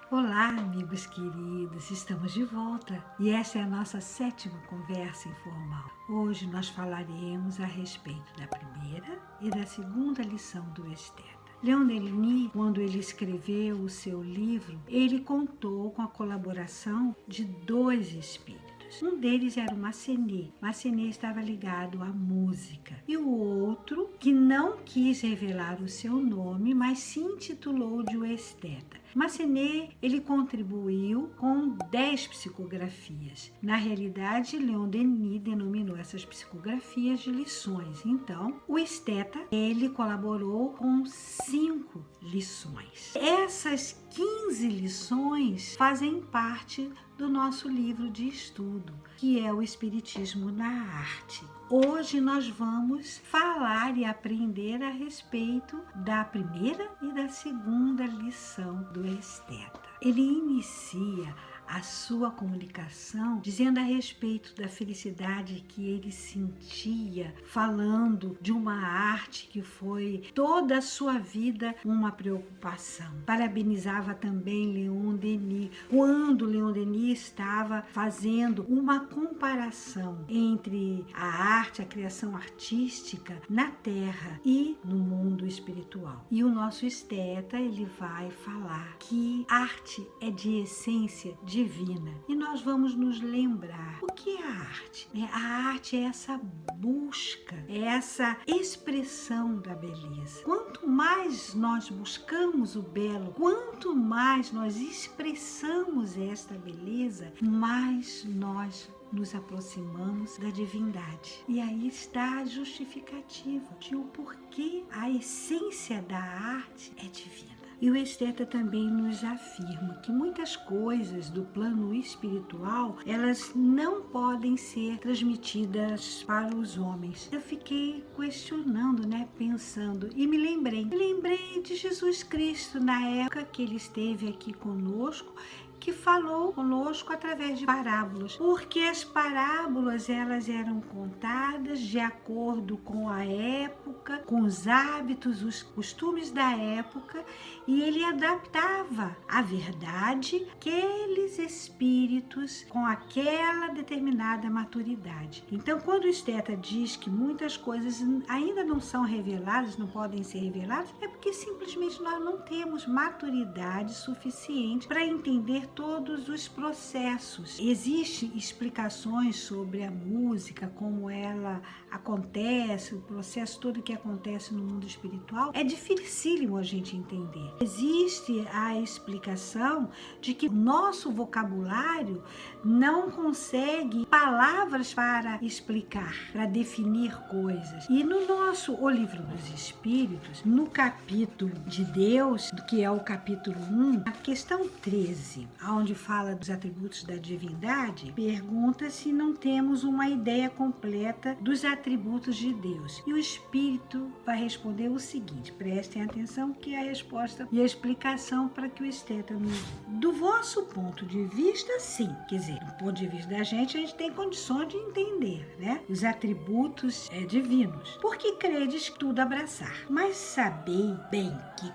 Olá, amigos queridos, estamos de volta e essa é a nossa 7ª conversa informal. Hoje nós falaremos a respeito da primeira e da segunda lição do Esteta. Leon Denis, quando ele escreveu o seu livro, ele contou com a colaboração de 2 espíritos. Um deles era o Massenet. Massenet estava ligado à música. E o outro, que não quis revelar o seu nome, mas se intitulou de O Esteta. Massenet, ele contribuiu com 10 psicografias. Na realidade, Leon Denis denominou essas psicografias de lições. Então, o Esteta, ele colaborou com 5 lições. Essas 15 lições fazem parte do nosso livro de estudo, que é o Espiritismo na Arte. Hoje nós vamos falar e aprender a respeito da primeira e da segunda lição do Esteta. Ele inicia a sua comunicação dizendo a respeito da felicidade que ele sentia, falando de uma arte que foi toda a sua vida uma preocupação. Parabenizava também Leon Denis, quando Leon Denis estava fazendo uma comparação entre a arte, a criação artística na Terra e no mundo espiritual. E o nosso Esteta, ele vai falar que arte é de essência divina. E nós vamos nos lembrar o que é a arte. A arte é essa busca, é essa expressão da beleza. Quanto mais nós buscamos o belo, quanto mais nós expressamos esta beleza, mais nós nos aproximamos da divindade. E aí está a justificativa de o porquê a essência da arte é divina. E o Esteta também nos afirma que muitas coisas do plano espiritual, elas não podem ser transmitidas para os homens. Eu fiquei questionando, pensando, e me lembrei de Jesus Cristo na época que ele esteve aqui conosco, que falou conosco através de parábolas, porque as parábolas elas eram contadas de acordo com a época, com os hábitos, os costumes da época, e ele adaptava a verdade aqueles espíritos com aquela determinada maturidade. Então, quando o Esteta diz que muitas coisas ainda não são reveladas, não podem ser reveladas, é porque simplesmente nós não temos maturidade suficiente para entender todos os processos. Existem explicações sobre a música, como ela acontece, o processo todo que acontece no mundo espiritual. É dificílimo a gente entender. Existe a explicação de que o nosso vocabulário não consegue palavras para explicar, para definir coisas. E no nosso O Livro dos Espíritos, no capítulo de Deus, que é o capítulo 1, a questão 13, onde fala dos atributos da divindade, pergunta se não temos uma ideia completa dos atributos de Deus. E o Espírito vai responder o seguinte, prestem atenção que é a resposta e a explicação para que o Esteta nos dê. Do vosso ponto de vista, sim. Quer dizer, do ponto de vista da gente, a gente tem condições de entender, os atributos divinos. Porque credes tudo abraçar. Mas sabei bem que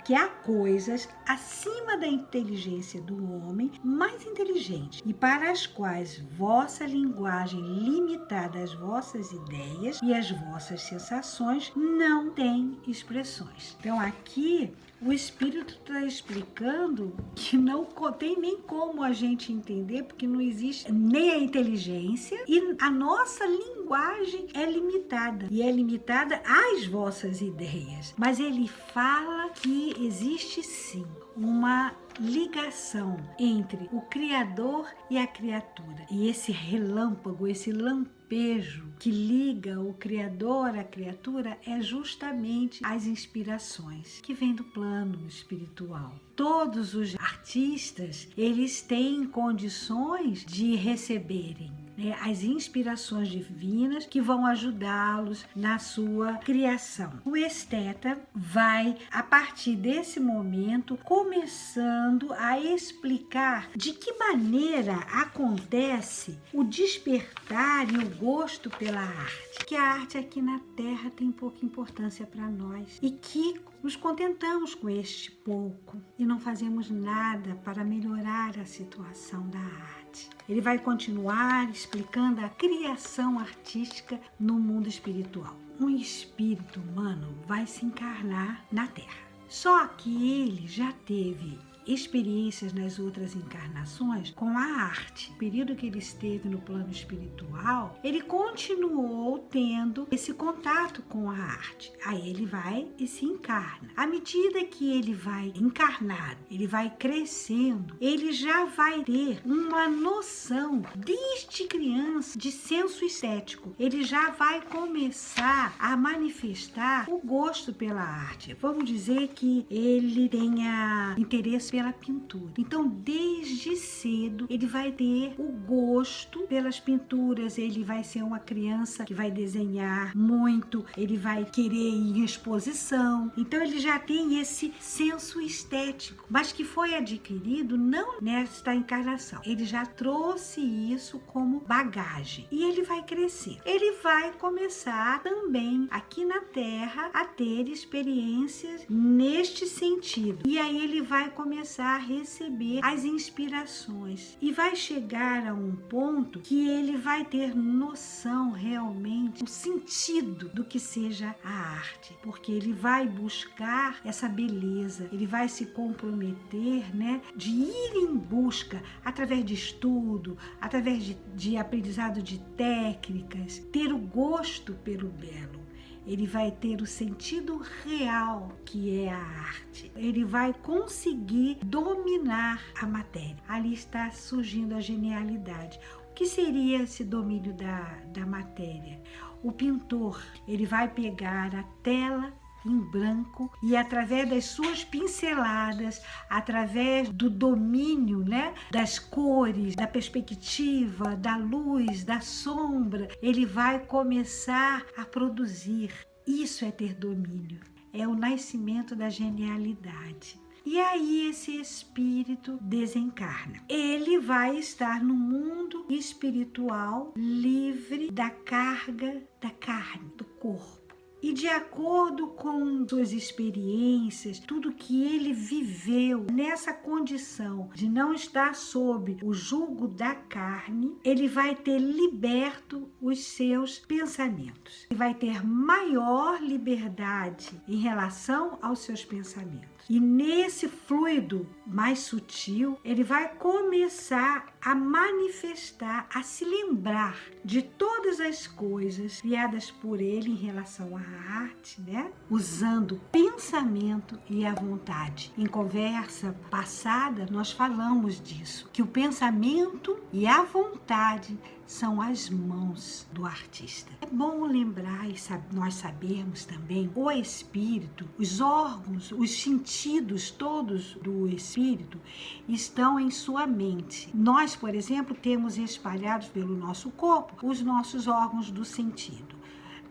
que há coisas acima da inteligência do homem mais inteligente e para as quais vossa linguagem limitada às vossas ideias e às vossas sensações não tem expressões. Então aqui o Espírito está explicando que não tem nem como a gente entender, porque não existe nem a inteligência e a nossa linguagem é limitada. E é limitada às vossas ideias. Mas ele fala que existe sim uma ligação entre o Criador e a criatura. E esse relâmpago, esse lampejo que liga o Criador à criatura é justamente as inspirações que vêm do plano espiritual. Todos os artistas, eles têm condições de receberem, né, as inspirações divinas que vão ajudá-los na sua criação. O esteta vai, a partir desse momento, começando a explicar de que maneira acontece o despertar e o gosto pela arte. Que a arte aqui na Terra tem pouca importância para nós e que nos contentamos com este pouco e não fazemos nada para melhorar a situação da arte. Ele vai continuar explicando a criação artística no mundo espiritual. Um espírito humano vai se encarnar na Terra. Só que ele já teve experiências nas outras encarnações com a arte. No período que ele esteve no plano espiritual, ele continuou tendo esse contato com a arte. Aí ele vai e se encarna. À medida que ele vai encarnar, ele vai crescendo, ele já vai ter uma noção, desde criança, de senso estético. Ele já vai começar a manifestar o gosto pela arte. Vamos dizer que ele tenha interesse pela pintura. Então, desde cedo, ele vai ter o gosto pelas pinturas, ele vai ser uma criança que vai desenhar muito, ele vai querer ir em exposição. Então, ele já tem esse senso estético, mas que foi adquirido não nesta encarnação. Ele já trouxe isso como bagagem e ele vai crescer. Ele vai começar também aqui na Terra a ter experiências neste sentido. E aí ele vai começar a receber as inspirações e vai chegar a um ponto que ele vai ter noção realmente, o sentido do que seja a arte, porque ele vai buscar essa beleza, ele vai se comprometer, né, de ir em busca através de estudo, através de aprendizado de técnicas, ter o gosto pelo belo. Ele vai ter o sentido real que é a arte. Ele vai conseguir dominar a matéria. Ali está surgindo a genialidade. O que seria esse domínio da matéria? O pintor, ele vai pegar a tela em branco e através das suas pinceladas, através do domínio, né, das cores, da perspectiva, da luz, da sombra, ele vai começar a produzir. Isso é ter domínio, é o nascimento da genialidade. E aí esse espírito desencarna. Ele vai estar no mundo espiritual livre da carga da carne, do corpo. E de acordo com suas experiências, tudo que ele viveu nessa condição de não estar sob o jugo da carne, ele vai ter liberto os seus pensamentos. Ele vai ter maior liberdade em relação aos seus pensamentos. E nesse fluido mais sutil, ele vai começar a manifestar, a se lembrar de todas as coisas criadas por ele em relação à arte, né? Usando o pensamento e a vontade. Em conversa passada, nós falamos disso, que o pensamento e a vontade são as mãos do artista. É bom lembrar e nós sabermos também o espírito, os órgãos, os sentidos todos do espírito estão em sua mente. Nós, por exemplo, temos espalhados pelo nosso corpo os nossos órgãos do sentido.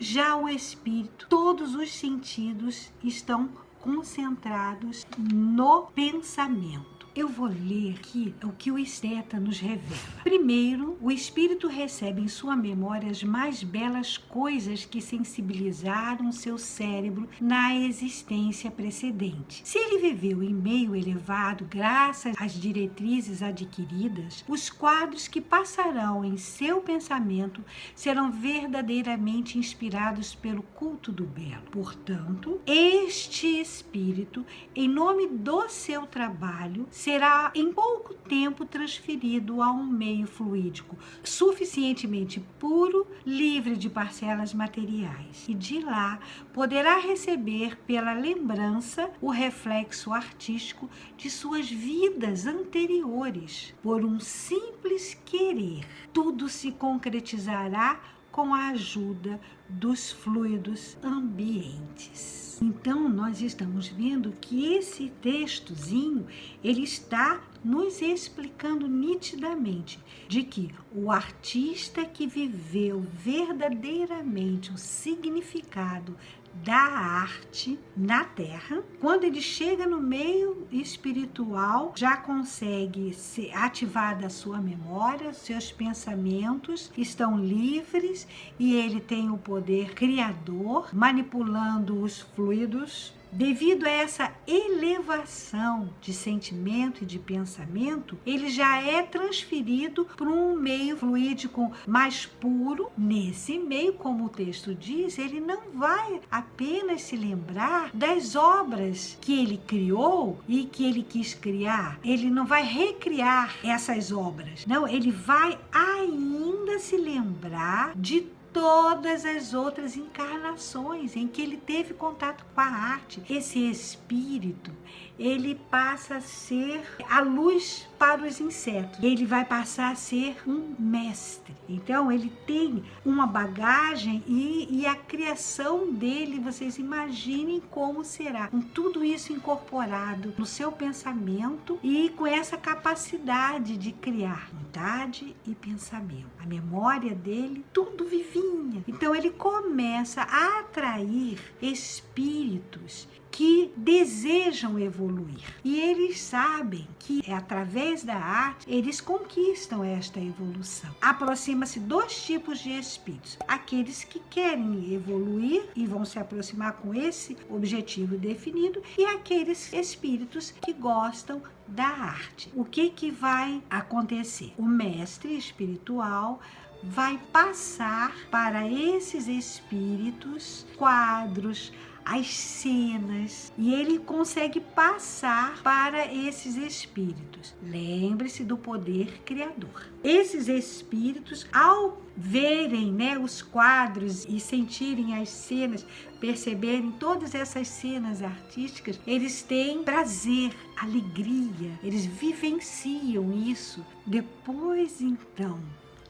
Já o espírito, todos os sentidos estão concentrados no pensamento. Eu vou ler aqui o que o esteta nos revela. Primeiro, o espírito recebe em sua memória as mais belas coisas que sensibilizaram seu cérebro na existência precedente. Se ele viveu em meio elevado graças às diretrizes adquiridas, os quadros que passarão em seu pensamento serão verdadeiramente inspirados pelo culto do belo. Portanto, este espírito, em nome do seu trabalho, será em pouco tempo transferido a um meio fluídico suficientemente puro, livre de parcelas materiais. E de lá poderá receber pela lembrança o reflexo artístico de suas vidas anteriores. Por um simples querer, tudo se concretizará com a ajuda dos fluidos ambientes. Então, Então, nós estamos vendo que esse textozinho, ele está nos explicando nitidamente de que o artista que viveu verdadeiramente o significado da arte na Terra, quando ele chega no meio espiritual, já consegue ser ativada a sua memória, seus pensamentos estão livres e ele tem o poder criador, manipulando os fluidos. Devido a essa elevação de sentimento e de pensamento, ele já é transferido para um meio fluídico mais puro. Nesse meio, como o texto diz, ele não vai apenas se lembrar das obras que ele criou e que ele quis criar. Ele não vai recriar essas obras. Não, ele vai ainda se lembrar de todas as outras encarnações em que ele teve contato com a arte. Esse espírito, ele passa a ser a luz para os insetos. Ele vai passar a ser um mestre. Então, ele tem uma bagagem e a criação dele, vocês imaginem como será. Com tudo isso incorporado no seu pensamento e com essa capacidade de criar vontade e pensamento. A memória dele, tudo vivinha. Então, ele começa a atrair espíritos que desejam evoluir. E eles sabem que através da arte eles conquistam esta evolução. Aproxima-se dois tipos de espíritos: aqueles que querem evoluir e vão se aproximar com esse objetivo definido, e aqueles espíritos que gostam da arte. O que vai acontecer? O mestre espiritual vai passar para esses espíritos quadros, as cenas, e ele consegue passar para esses espíritos. Lembre-se do poder criador. Esses espíritos, ao verem, os quadros e sentirem as cenas, perceberem todas essas cenas artísticas, eles têm prazer, alegria, eles vivenciam isso. Depois, então,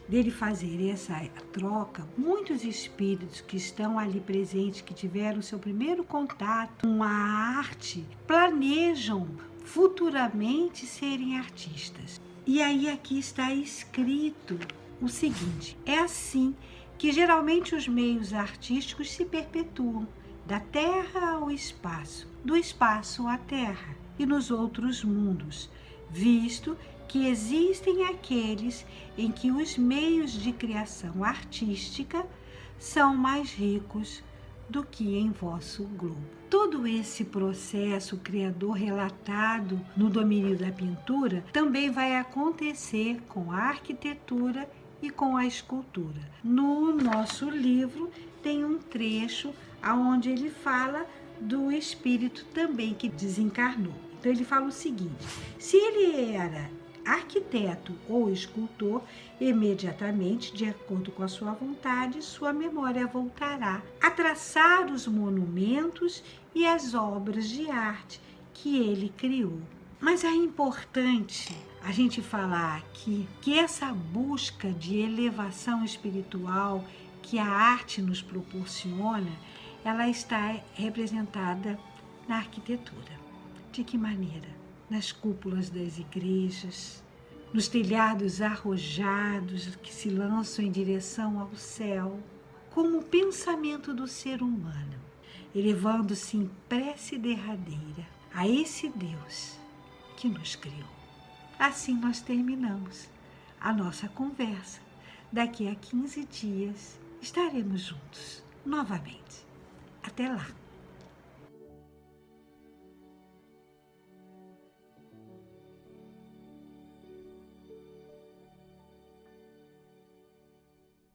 dele fazer essa troca, muitos espíritos que estão ali presentes, que tiveram seu primeiro contato com a arte, planejam futuramente serem artistas. E aí aqui está escrito o seguinte: é assim que geralmente os meios artísticos se perpetuam, da Terra ao espaço, do espaço à Terra e nos outros mundos, visto que existem aqueles em que os meios de criação artística são mais ricos do que em vosso globo. Todo esse processo criador relatado no domínio da pintura também vai acontecer com a arquitetura e com a escultura. No nosso livro tem um trecho onde ele fala do espírito também que desencarnou. Então ele fala o seguinte: se ele era arquiteto ou escultor, imediatamente, de acordo com a sua vontade, sua memória voltará a traçar os monumentos e as obras de arte que ele criou. Mas é importante a gente falar aqui que essa busca de elevação espiritual que a arte nos proporciona, ela está representada na arquitetura. De que maneira? Nas cúpulas das igrejas, nos telhados arrojados que se lançam em direção ao céu, como o pensamento do ser humano, elevando-se em prece derradeira a esse Deus que nos criou. Assim nós terminamos a nossa conversa. Daqui a 15 dias estaremos juntos novamente. Até lá!